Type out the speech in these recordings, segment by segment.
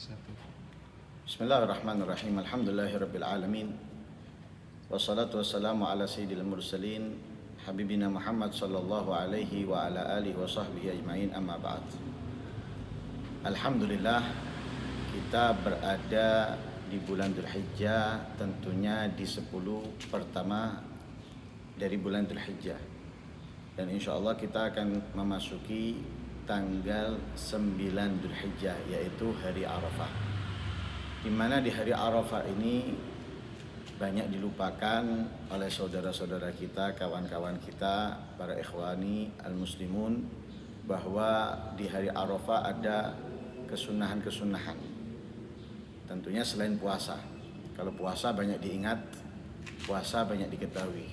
Satu. Bismillahirrahmanirrahim. Alhamdulillahirabbil alamin. Wassalatu wassalamu ala sayyidil mursalin habibina Muhammad sallallahu alaihi wa ala alihi wa sahbihi ajmain, amma ba'd. Alhamdulillah, kita berada di bulan Dzulhijjah, tentunya di 10 pertama dari bulan Dzulhijjah. Dan insyaallah kita akan memasuki tanggal 9 Dzulhijjah, yaitu hari Arafah. Di mana di hari Arafah ini banyak dilupakan oleh saudara-saudara kita, kawan-kawan kita, para ikhwani al-muslimun, bahwa di hari Arafah ada kesunahan-kesunahan. Tentunya selain puasa. Kalau puasa banyak diingat, puasa banyak diketahui.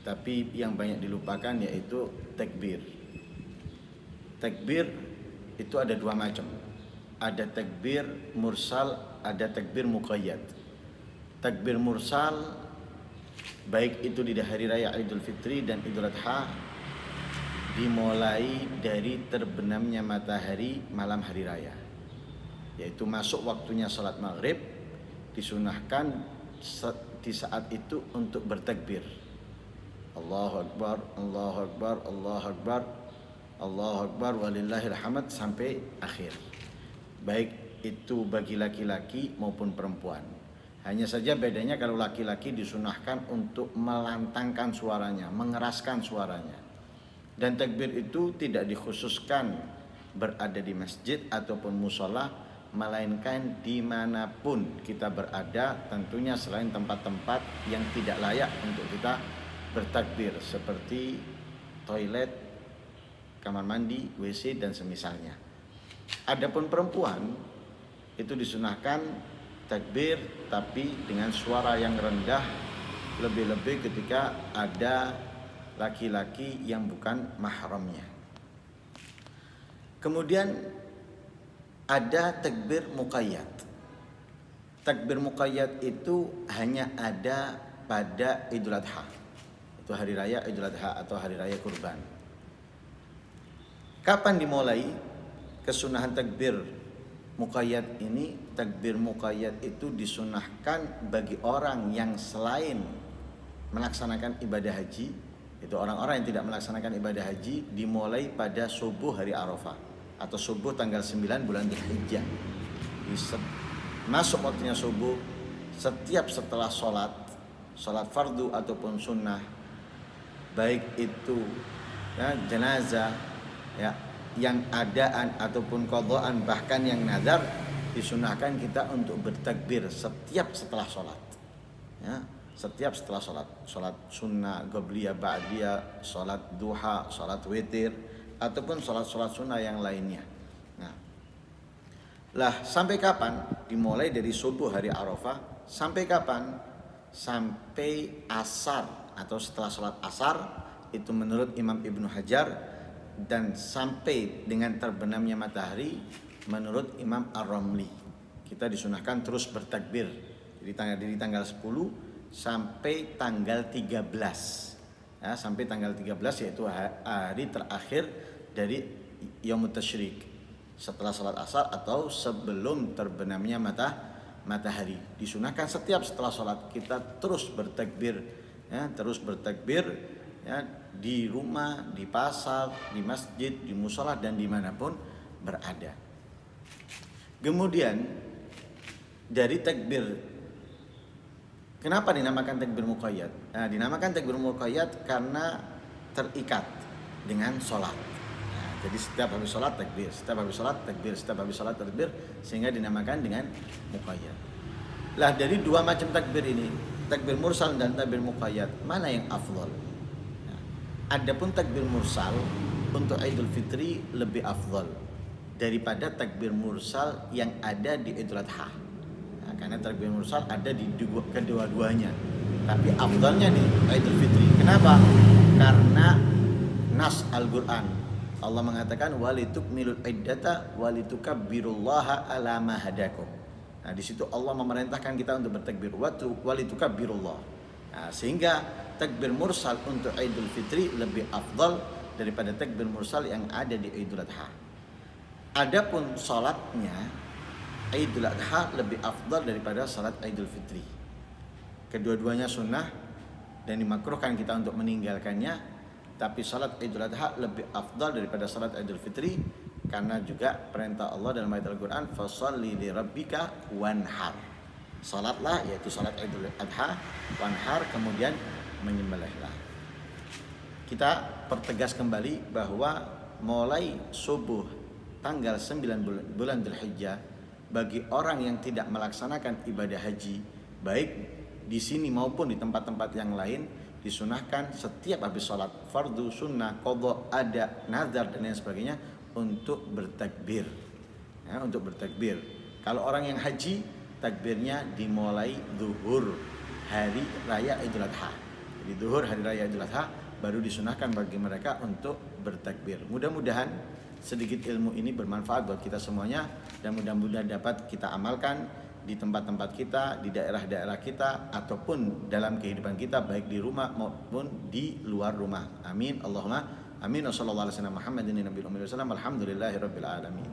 Tapi yang banyak dilupakan yaitu takbir. Takbir itu ada dua macam. Ada takbir mursal, ada takbir muqayyad. Takbir mursal baik itu di hari raya Idul Fitri dan Idul Adha dimulai dari terbenamnya matahari malam hari raya, yaitu masuk waktunya salat maghrib, disunahkan di saat itu untuk bertakbir. Allahu Akbar, Allahu Akbar, Allahu Akbar, Allahu Akbar, walillahil hamd sampai akhir. Baik itu bagi laki-laki maupun perempuan. Hanya saja bedanya kalau laki-laki disunahkan untuk melantangkan suaranya, mengeraskan suaranya. Dan takbir itu tidak dikhususkan berada di masjid ataupun musola, melainkan dimanapun kita berada, tentunya selain tempat-tempat yang tidak layak untuk kita bertakbir, seperti toilet, kamar mandi, WC dan semisalnya. Adapun perempuan itu disunahkan takbir tapi dengan suara yang rendah, lebih-lebih ketika ada laki-laki yang bukan mahramnya. Kemudian ada takbir muqayyad. Takbir muqayyad itu hanya ada pada Idul Adha. Itu hari raya Idul Adha atau hari raya kurban. Kapan dimulai kesunahan takbir muqayyad ini? Takbir muqayyad itu disunahkan bagi orang yang selain melaksanakan ibadah haji, itu orang-orang yang tidak melaksanakan ibadah haji, dimulai pada subuh hari Arafah atau subuh tanggal 9 bulan Dzulhijjah. Masuk waktunya subuh, setiap setelah sholat fardu ataupun sunnah, baik itu jenazah, yang adaan ataupun qadhaan, bahkan yang nazar, disunahkan kita untuk bertakbir setiap setelah sholat. Setiap setelah sholat sunnah, qabliyah, ba'diyah, sholat duha, sholat witir, ataupun sholat sunnah yang lainnya. Sampai kapan? Dimulai dari subuh hari Arafah sampai kapan? Sampai asar atau setelah sholat asar, itu menurut Imam Ibnu Hajar, dan sampai dengan terbenamnya matahari menurut Imam Ar-Ramli. Kita disunahkan terus bertakbir dari tanggal 10 sampai tanggal 13. Sampai tanggal 13 yaitu hari terakhir dari Yaumut Tasyrik, setelah salat asar atau sebelum terbenamnya matahari. Disunahkan setiap setelah salat kita terus bertakbir, di rumah, di pasar, di masjid, di musola, dan dimanapun berada. Kemudian dari takbir, kenapa dinamakan takbir muqayyad? Dinamakan takbir muqayyad karena terikat dengan sholat. Jadi setiap habis sholat takbir, setiap habis sholat takbir, setiap habis sholat takbir, sehingga dinamakan dengan muqayyad. Dari dua macam takbir ini, takbir mursal dan takbir muqayyad, mana yang afdal? Adapun takbir mursal untuk Idul Fitri lebih afdal daripada takbir mursal yang ada di Idul Adha. Karena takbir mursal ada di kedua-duanya, tapi afdalnya di Idul Fitri. Kenapa? Karena nas Al-Quran, Allah mengatakan walitukmilul iddata walitukabbirullaha ala ma hadakum. Di situ Allah memerintahkan kita untuk bertakbir walitukabbirullah. Sehingga takbir mursal untuk Idul Fitri lebih afdal daripada takbir mursal yang ada di Idul Adha. Adapun sholatnya Idul Adha lebih afdal daripada salat Idul Fitri. Kedua-duanya sunnah dan dimakruhkan kita untuk meninggalkannya, tapi salat Idul Adha lebih afdal daripada salat Idul Fitri karena juga perintah Allah dalam ayat Al-Qur'an, fasholli li rabbika wanhar. Salatlah, yaitu salat Idul Adha, wanhar, kemudian menyembelihlah. Kita pertegas kembali bahwa mulai subuh tanggal 9 bulan Dzulhijjah, bagi orang yang tidak melaksanakan ibadah haji, baik di sini maupun di tempat-tempat yang lain, disunahkan setiap habis sholat fardu, sunnah, qadha, ada, nazar dan lain sebagainya untuk bertakbir. Ya, untuk bertakbir. Kalau orang yang haji, takbirnya dimulai zuhur hari raya Idul Adha. Jadi zuhur hari raya Idul Adha baru disunahkan bagi mereka untuk bertakbir. Mudah-mudahan sedikit ilmu ini bermanfaat buat kita semuanya dan mudah-mudahan dapat kita amalkan di tempat-tempat kita, di daerah-daerah kita ataupun dalam kehidupan kita baik di rumah maupun di luar rumah. Amin. Allahumma amin. Wassallallahu alaihi wasallam Muhammadin nabiyil ummi wasallam. Alhamdulillahirabbil alamin.